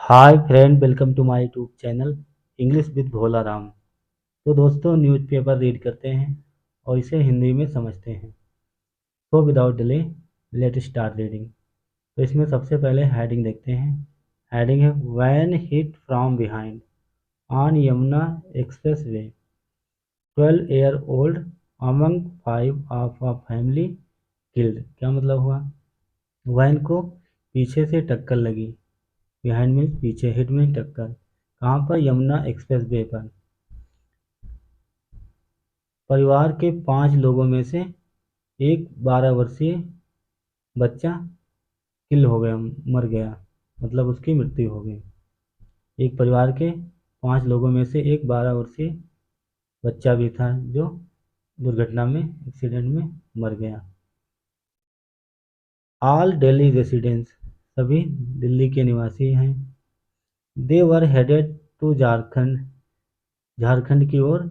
Hi friend, welcome to my YouTube channel English with Bhola Ram. तो दोस्तों, newspaper read करते हैं और इसे हिंदी में समझते हैं। तो without delay let start reading. तो इसमें सबसे पहले हेडिंग देखते हैं। हेडिंग है when hit from behind on Yamuna express way 12-year-old among 5 of a family killed. क्या मतलब हुआ? वैन को पीछे से टक्कर लगी। बिहाइंड मीन्स पीछे, हिट मीन्स टक्कर। कहाँ पर? यमुना एक्सप्रेस वे पर। परिवार के 5 लोगों में से एक 12 वर्षीय बच्चा किल हो गया, मर गया, मतलब उसकी मृत्यु हो गई। एक परिवार के 5 लोगों में से एक 12 वर्षीय बच्चा भी था जो दुर्घटना में, एक्सीडेंट में मर गया। ऑल दिल्ली रेसिडेंट्स, सभी दिल्ली के निवासी हैं। दे वर हेडेड टू झारखंड, झारखंड की ओर,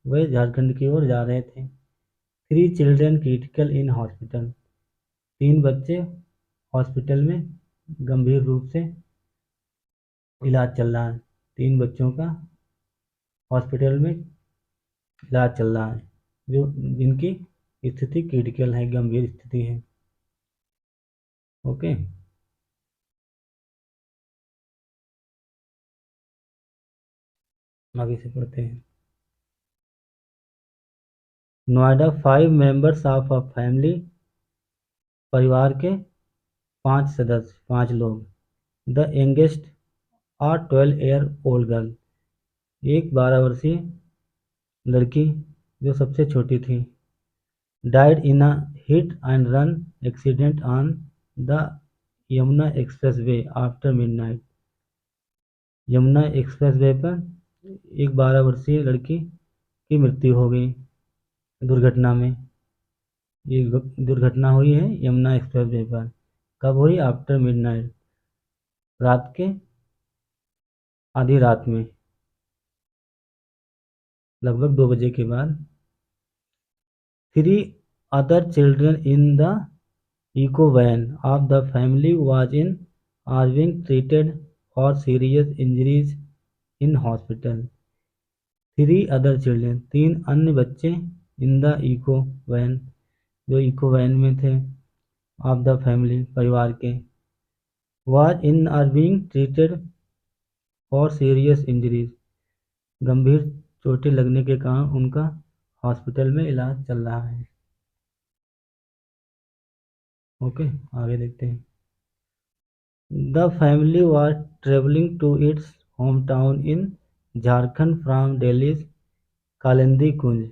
वे झारखंड की ओर जा रहे थे। 3 चिल्ड्रन क्रिटिकल इन हॉस्पिटल, 3 बच्चे हॉस्पिटल में गंभीर रूप से इलाज चल रहा है। 3 बच्चों का हॉस्पिटल में इलाज चल रहा है, जो जिनकी स्थिति क्रिटिकल है, गंभीर स्थिति है। ओके, आगे से पढ़ते हैं। Noida 5 members of a family, परिवार के 5 सदस्य, 5 लोग। The youngest uh 12-year-old girl, एक 12 वर्षीय लड़की जो सबसे छोटी थी। Died in a hit and run accident on the Yamuna express way after midnight. Yamuna express way पर एक 12 वर्षीय लड़की की मृत्यु हो गई दुर्घटना में। ये दुर्घटना हुई है यमुना एक्सप्रेस वे पर। कब हुई? आफ्टर मिडनाइट, रात के आधी रात में, लगभग 2 बजे के बाद। 3 other children in the eco van of the family was in are being treated for serious injuries in hospital. 3 other children, 3 अन्य बच्चे, in the eco van, जो इको वैन में थे, of the family, परिवार के, was in are being treated for serious injuries, गंभीर चोटें लगने के कारण उनका हॉस्पिटल में इलाज चल रहा है। ओके, आगे देखते हैं। The family was traveling to its hometown in Jharkhand from Delhi's Kalindi कुंज।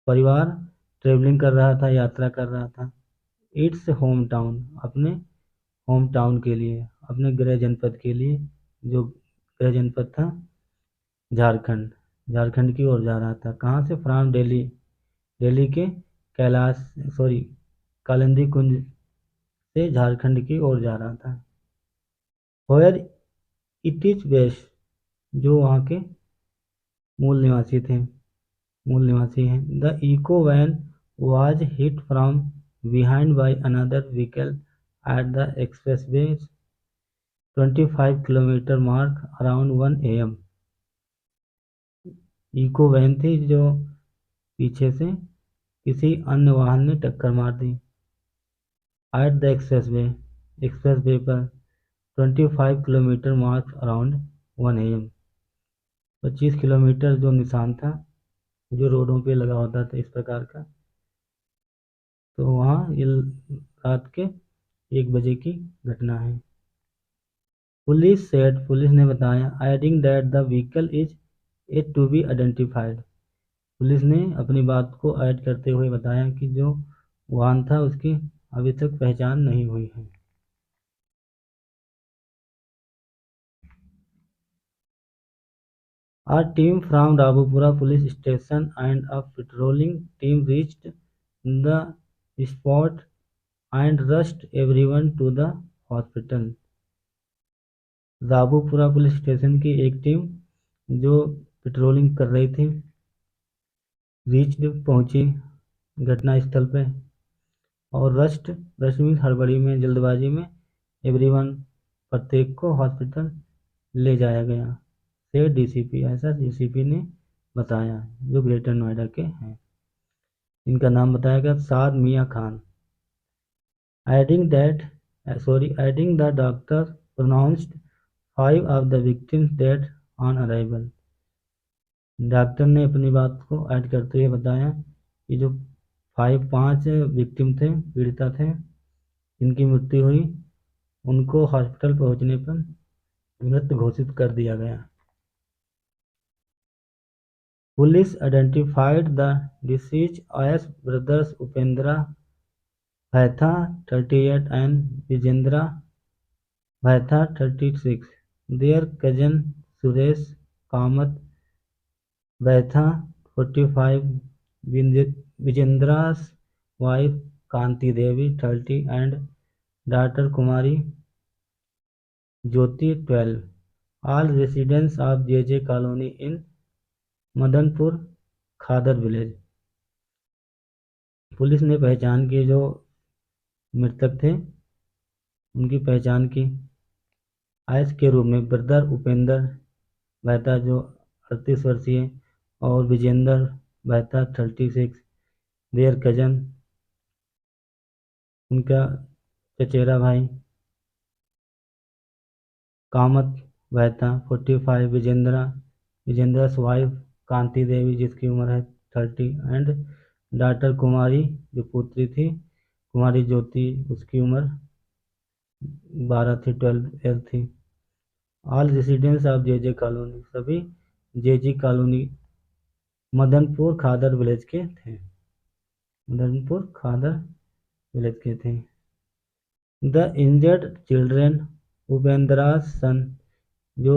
परिवार ट्रेवलिंग कर रहा था, यात्रा कर रहा था। इट्स होम टाउन, अपने होम टाउन के लिए, अपने गृह जनपद के लिए, जो गृह जनपद था झारखंड, झारखंड की ओर जा रहा था। कहाँ से? फ्रॉम दिल्ली, दिल्ली के कैलाश, सॉरी, कालिंदी कुंज से झारखंड की ओर जा रहा था। वेयर इट इज बेस्ट, जो वहाँ के मूल निवासी थे, मूल निवासी हैं। The Eeco van was hit from behind by another vehicle at the expressway 25 kilometre mark around 1 AM। Eeco van थी जो पीछे से किसी अन्य वाहन ने टक्कर मार दी। एट द एक्सप्रेस वे पर 25 kilometre mark around 1 AM, 25 kilometre जो निशान था, जो रोडों पे लगा होता था इस प्रकार का, तो वहाँ ये रात के 1 बजे की घटना है। पुलिस सेड, पुलिस ने बताया, adding that the vehicle is yet to be identified. Police ने अपनी बात को ऐड करते हुए बताया कि जो वाहन था उसकी अभी तक पहचान नहीं हुई है। A team from Rabupura police station and a patrolling team reached the spot and rushed everyone to the hospital. Rabupura police station की एक टीम जो पेट्रोलिंग कर रही थी, रीच्ड, पहुंची घटना स्थल पर, और रस्ट मीन्स हड़बड़ी में, जल्दबाजी में, एवरीवन प्रत्येक को हॉस्पिटल ले जाया गया, से डीसीपी, ऐसा डीसीपी ने बताया, जो ग्रेटर नोएडा के हैं। इनका नाम बताया गया साद मियां Khan. Adding the doctor pronounced 5 of the victims dead on arrival. Doctor ने अपनी बात को ऐड करते हुए बताया कि जो 5 विक्टिम थे, पीड़िता थे, जिनकी मृत्यु हुई, उनको हॉस्पिटल पहुंचने पर मृत घोषित कर दिया गया। Police identified the deceased as brothers Upendra Vaitha 38 and Vijendra Vaitha 36. Their cousin Suresh Kamath Vaitha 45, Vijendra's wife Kanti Devi 30 and daughter Kumari Jyoti 12. All residents of JJ Colony in Madanpur Khadar village. Police ने पहचान की, जो मृतक थे उनकी पहचान की आयस के रूप में ब्रदर उपेंद्र मेहता जो 38 वर्षीय और विजेंद्र मेहता 36, देयर कजन उनका चचेरा भाई कामत मेहता 45, विजेंद्र वाइफ कांति देवी जिसकी उम्र है 30 एंड डॉटर कुमारी जो पुत्री थी कुमारी ज्योति उसकी उम्र 12 थी, 12 ईयर थी। All residents of JJ colony, सभी जेजी कॉलोनी मदनपुर खादर विलेज के थे, मदनपुर खादर विलेज के थे। द इंजर्ड चिल्ड्रेन उपेंद्रा सन, जो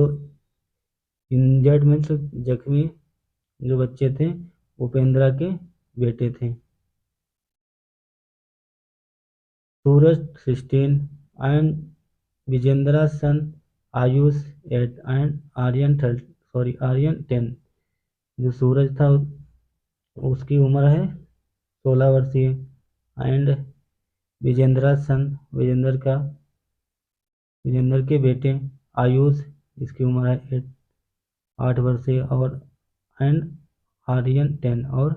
इंजर्ड मीन्स जख्मी जो बच्चे थे उपेंद्रा के बेटे थे। Suraj 16 and Vijendra son Ayush 8 and Aryan 10। जो सूरज था उसकी उम्र है 16 वर्षीय एंड विजेंद्रा सन विजेंद्र के बेटे आयुष इसकी उम्र है 8 वर्षीय और एंड आर्यन 10 और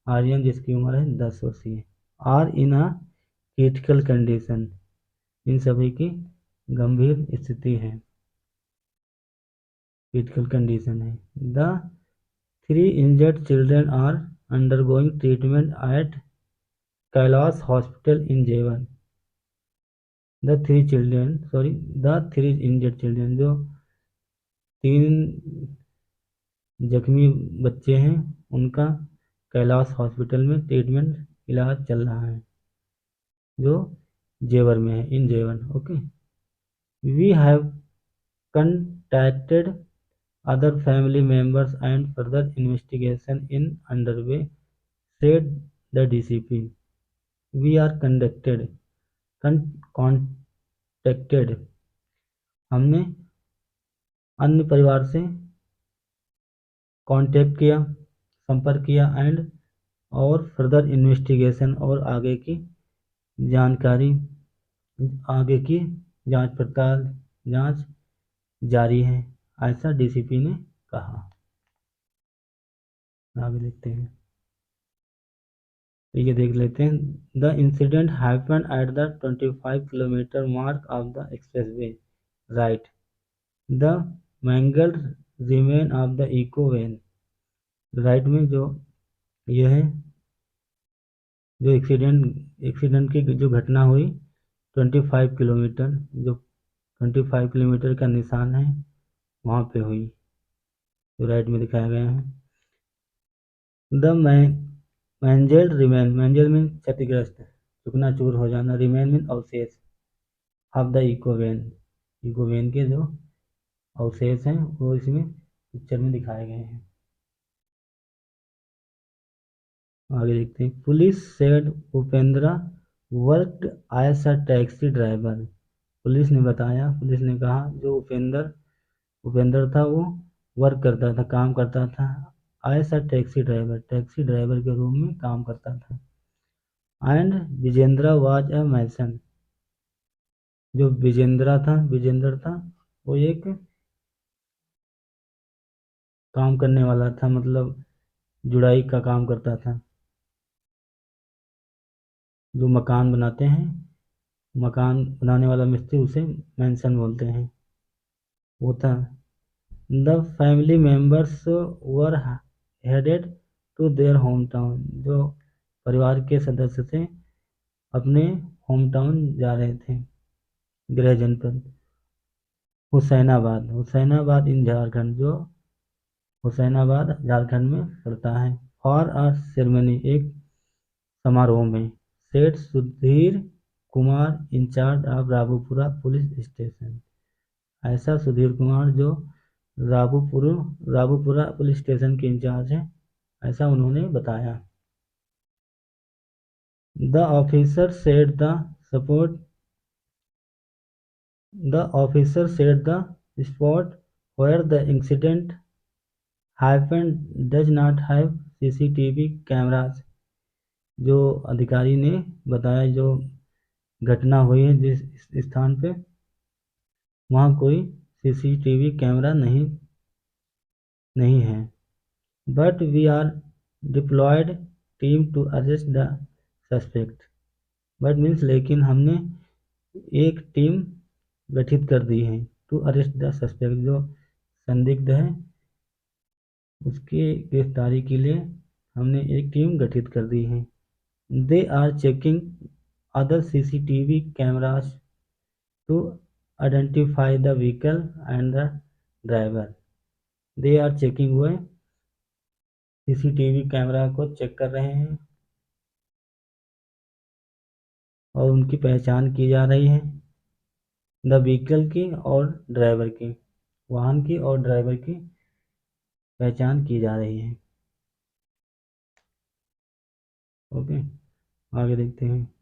आर्यन जिसकी उम्र है 10 वर्षीय are in a critical condition, इन सभी की गंभीर स्थिति है, क्रिटिकल कंडीशन है। The 3 injured children are undergoing treatment at Kailash hospital in Jevan. The 3 injured children, जो 3 जख्मी बच्चे हैं उनका कैलाश हॉस्पिटल में ट्रीटमेंट इलाज चल रहा है, जो जेवर में है, in Jevan. Okay, we have contacted other family members and further investigation in underway, said the DCP. We are contacted, हमने अन्य परिवार से कांटेक्ट किया, संपर्क किया एंड और फर्दर इन्वेस्टिगेशन और आगे की जानकारी, आगे की जांच पड़ताल जांच जारी है, ऐसा डीसीपी ने कहा। आगे देखते हैं, ये देख लेते हैं। The incident happened at the 25 kilometre mark of the expressway right the mangled remain of the Eeco van. Right में जो यह है, जो एक्सीडेंट की जो घटना हुई 25 किलोमीटर, जो 25 किलोमीटर का निशान है वहाँ पे हुई, जो राइट में दिखाया गया है। द मैंजल्ड रिमेन, मैंजल में क्षतिग्रस्त, चूकनाचूर हो जाना, रिमेन में अवशेष ऑफ द इकोवेन के जो अवशेष हैं वो इसमें पिक्चर में दिखाए गए हैं। आगे देखते हैं। Police said Upendra worked as a taxi driver. Police ने बताया, पुलिस ने कहा जो उपेंद्र था वो वर्क करता था, काम करता था एज अ टैक्सी ड्राइवर के रूप में काम करता था। एंड विजेंद्रा वाज अ मैसन, जो विजेंद्र था वो एक काम करने वाला था, मतलब जुड़ाई का काम करता था। जो मकान बनाते हैं, मकान बनाने वाला मिस्त्री, उसे मेंशन बोलते हैं। वो था। The family members were headed to their home town. जो परिवार के सदस्य थे अपने होम टाउन जा रहे थे, गृह जनपद हुसैनाबाद इन झारखंड, जो हुसैनाबाद झारखंड में पड़ता है। फॉर अ सेरेमनी, एक समारोह में। Seth Sudhir Kumar incharge of Rabupura police station. ऐसा सुधीर कुमार जो राबूपुर राबूपुरा पुलिस स्टेशन के इंचार्ज हैं, ऐसा उन्होंने बताया। The officer said support the officer said the spot where the incident happened does not have CCTV cameras। जो अधिकारी ने बताया, जो घटना हुई है जिस स्थान पे, वहाँ कोई CCTV कैमरा नहीं है। But we are deployed team to arrest the suspect. But means लेकिन हमने एक टीम गठित कर दी है, टू अरेस्ट द सस्पेक्ट, जो संदिग्ध है उसकी गिरफ्तारी के लिए हमने एक टीम गठित कर दी है। They are checking other CCTV cameras to identify the vehicle and the driver. They are checking, हुए CCTV कैमरा को चेक कर रहे हैं और उनकी पहचान की जा रही है। द व्हीकल की और ड्राइवर की, वाहन की और ड्राइवर की पहचान की जा रही है। ओके, आगे देखते हैं।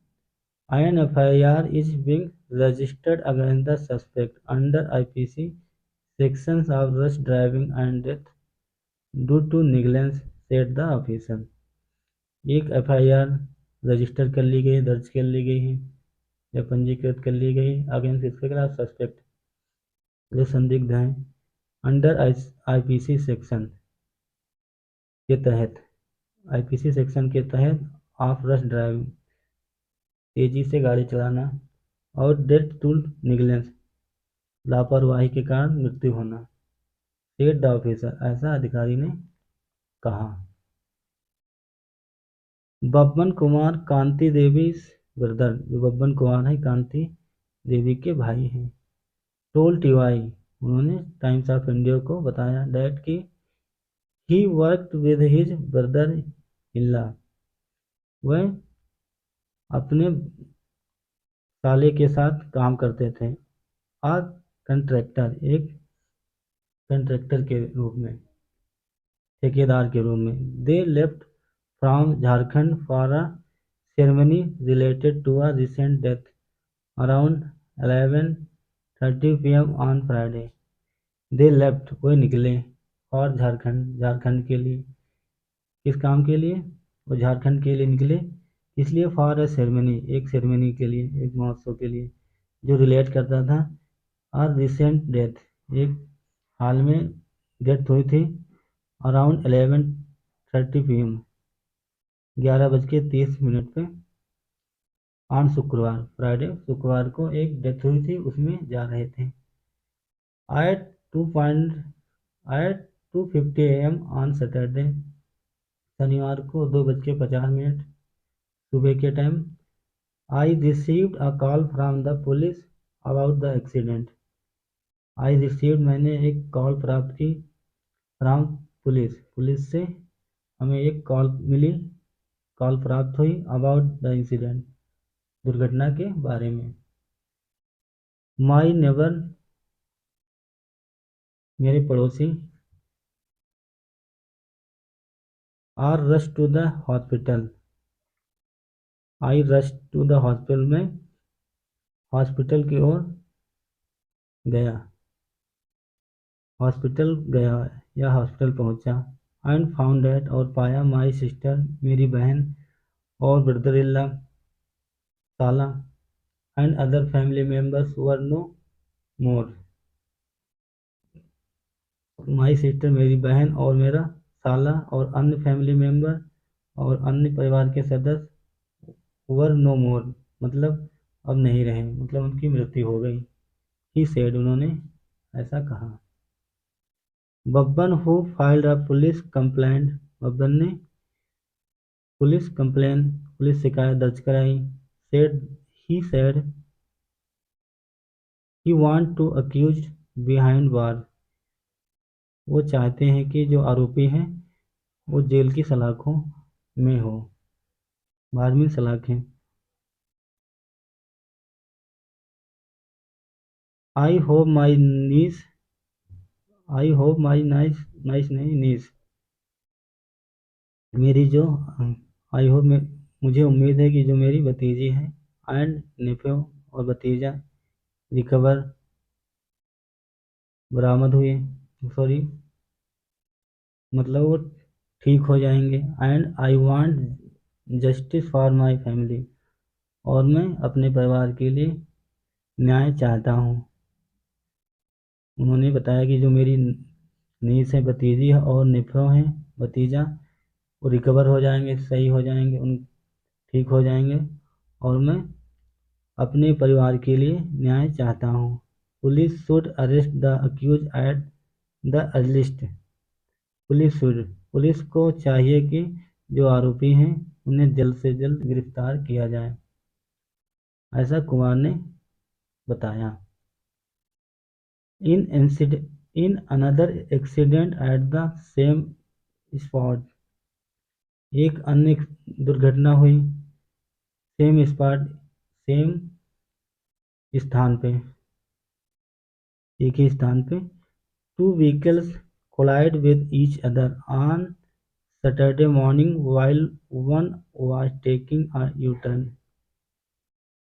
An FIR is being registered against the suspect under IPC sections of rush driving and death due to negligence, said the officer। एक FIR रजिस्टर कर ली गई, दर्ज कर ली गई है या पंजीकृत कर ली गई अगेंस्ट इसके खिलाफ सस्पेक्ट, जो संदिग्ध हैं, अंडर IPC सेक्शन के तहत, IPC सेक्शन के तहत ऑफ रश ड्राइविंग, तेजी से गाड़ी चलाना, और डेथ टू निगलेंस, लापरवाही के कारण मृत्यु होना, सेड द ऑफिसर, ऐसा अधिकारी ने कहा। बब्बन कुमार कांति देवी ब्रदर, जो बब्बन कुमार है कांति देवी के भाई हैं, टोल टीवाई, उन्होंने टाइम्स ऑफ इंडिया को बताया, दैट कि he worked with his brother in law, वह अपने साले के साथ काम करते थे। आ कंट्रैक्टर, एक कंट्रैक्टर के रूप में, ठेकेदार के रूप में। They left from Jharkhand for a ceremony related to a recent death around 11:30 PM on Friday. They left, वो निकले, और झारखंड के लिए, किस काम के लिए, वो झारखंड के लिए निकले, इसलिए फॉर ए सेरेमनी, एक सेरेमनी के लिए, एक महोत्सव के लिए, जो रिलेट करता था और रिसेंट डेथ, एक हाल में डेथ हुई थी, अराउंड 11:30 PM, 11:30 पे, ऑन शुक्रवार, फ्राइडे, शुक्रवार को एक डेथ हुई थी, उसमें जा रहे थे। एट 2:50 AM ऑन सैटरडे, शनिवार को 2:50 सुबह के time, I received a call from the police about the accident. I received, मैंने एक कॉल प्राप्त की, फ्रॉम पुलिस से हमें एक कॉल मिली, कॉल प्राप्त हुई, अबाउट द इंसिडेंट, दुर्घटना के बारे में। माई नेबर, मेरे पड़ोसी, are rush to the hospital, I rush to the hospital में हॉस्पिटल की ओर गया, हॉस्पिटल गया या हॉस्पिटल पहुंचा। एंड फाउंड डेट, और पाया, माई सिस्टर, मेरी बहन, और ब्रदर इन लॉ, साला, and other family members were no more. My sister मेरी बहन और मेरा साला और अन्य फैमिली मेम्बर और अन्य परिवार के सदस्य वर नो मोर मतलब अब नहीं रहे, मतलब उनकी मृत्यु हो गई। ही सेड उन्होंने ऐसा कहा। Babban who filed a police complaint, Babban ने पुलिस शिकायत दर्ज कराई। Said he said he want to accuse behind bar, वो चाहते हैं कि जो आरोपी हैं वो जेल की सलाखों में हो। बार में सलाखें। I hope my niece, I hope my nice, nice नहीं नीस, मेरी जो आई होप मुझे उम्मीद है कि जो मेरी भतीजी है एंड नेफ्यू और भतीजा रिकवर बरामद हुए, सॉरी मतलब वो ठीक हो जाएंगे। And I want justice for my family, और मैं अपने परिवार के लिए न्याय चाहता हूँ। उन्होंने बताया कि जो मेरी नीस है भतीजी है और नेफ्यू है भतीजा, वो रिकवर हो जाएंगे, सही हो जाएंगे, उन ठीक हो जाएंगे, और मैं अपने परिवार के लिए न्याय चाहता हूँ। Police should arrest the accused at the earliest, police को चाहिए कि जो आरोपी हैं उन्हें जल्द से जल्द गिरफ्तार किया जाए, ऐसा कुमार ने बताया। In another accident at the same spot, एक अन्य दुर्घटना हुई सेम स्पॉट, सेम स्थान पे, एक ही स्थान पे। Two vehicles collide with each other on Saturday morning while one was taking a U-turn,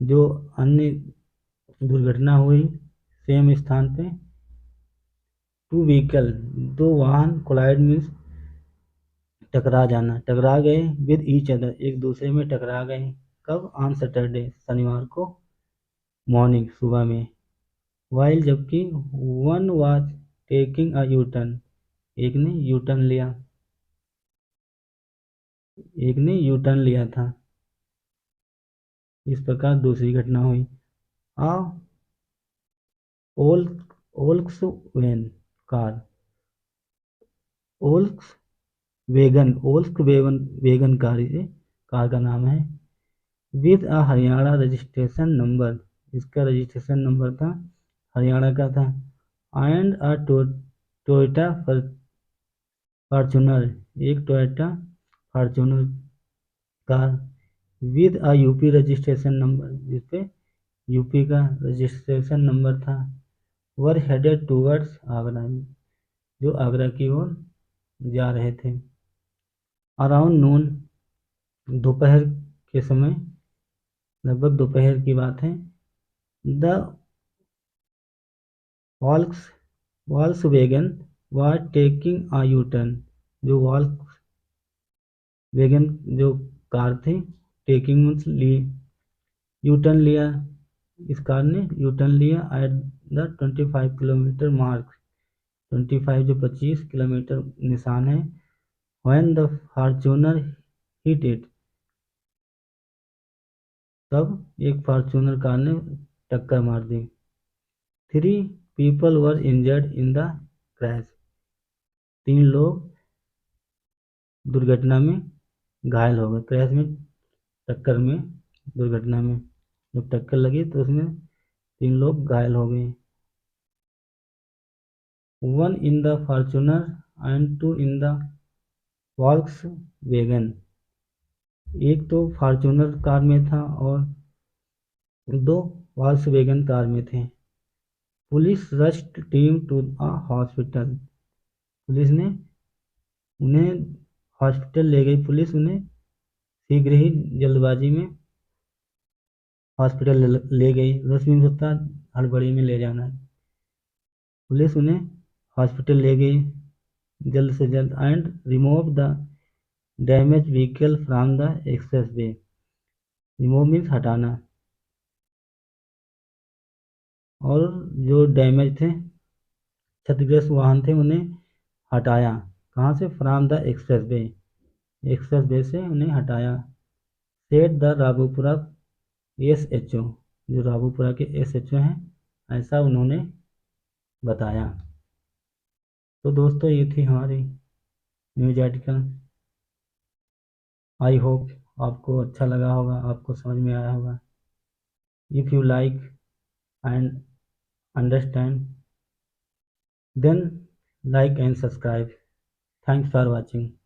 जो अन्य दुर्घटना हुई सेम स्थान पे। टू व्हीकल दो वाहन, कोलाइड मीन्स टकरा जाना, टकरा गए, विद ईच अदर एक दूसरे में टकरा गए। कब? ऑन सैटरडे शनिवार को, मॉर्निंग सुबह में, वाइल जबकि, one was taking a U turn एक ने यू टर्न लिया, एक ने यू टर्न लिया था। इस प्रकार दूसरी घटना हुई। आ ओल्क्स वैन कार, ओल्क्स वेगन कार का नाम है। With a Haryana registration number, इसका रजिस्ट्रेशन नंबर था हरियाणा का था। एंड अ टोयोटा फॉर्चूनर, एक Toyota Fortuner car with a UP registration number, जिसपे यूपी का रजिस्ट्रेशन नंबर था। वर हेडेड टूवर्ड्स आगरा, जो आगरा की ओर जा रहे थे। अराउंड नून, दोपहर के समय, लगभग दोपहर की बात है। The Volkswagen was taking a U turn, जो वॉल्क्सवैगन जो कार थी, टेकिंग मीन्स ली, यू टर्न लिया, इस कार ने यू टर्न लिया एट द 25 किलोमीटर मार्क, 25 जो 25 किलोमीटर निशान है। When the Fortuner hit it, तब एक फॉर्चूनर कार ने टक्कर मार दी। 3 people were injured in the crash, 3 लोग दुर्घटना में घायल हो गए। क्रैश में, टक्कर में, दुर्घटना में जब टक्कर लगी तो उसमें 3 लोग घायल हो गए। 1 in the Fortuner and 2 in the Volkswagen, एक तो फॉर्चूनर कार में था और 2 वॉल्क्सवैगन कार में थे। Police rushed team to a hospital, police ने उन्हें हॉस्पिटल ले गई, पुलिस उन्हें शीघ्र ही जल्दबाजी में हॉस्पिटल ले गई। रश मीन्स होता हड़बड़ी में ले जाना। पुलिस उन्हें हॉस्पिटल ले गई जल्द से जल्द। And remove the damage vehicle from the access way, remove means हटाना, और जो डैमेज थे, क्षतिग्रस्त वाहन थे, उन्हें हटाया। कहाँ से? फ्रॉम द एक्सप्रेस वे से उन्हें हटाया। सेट द राघोपुरा SHO, जो राघोपुरा के SHO हैं, ऐसा उन्होंने बताया। तो दोस्तों ये थी हमारी न्यूज आर्टिकल। आई होप आपको अच्छा लगा होगा, आपको समझ में आया होगा। If you like and understand, then like and subscribe. Thanks for watching.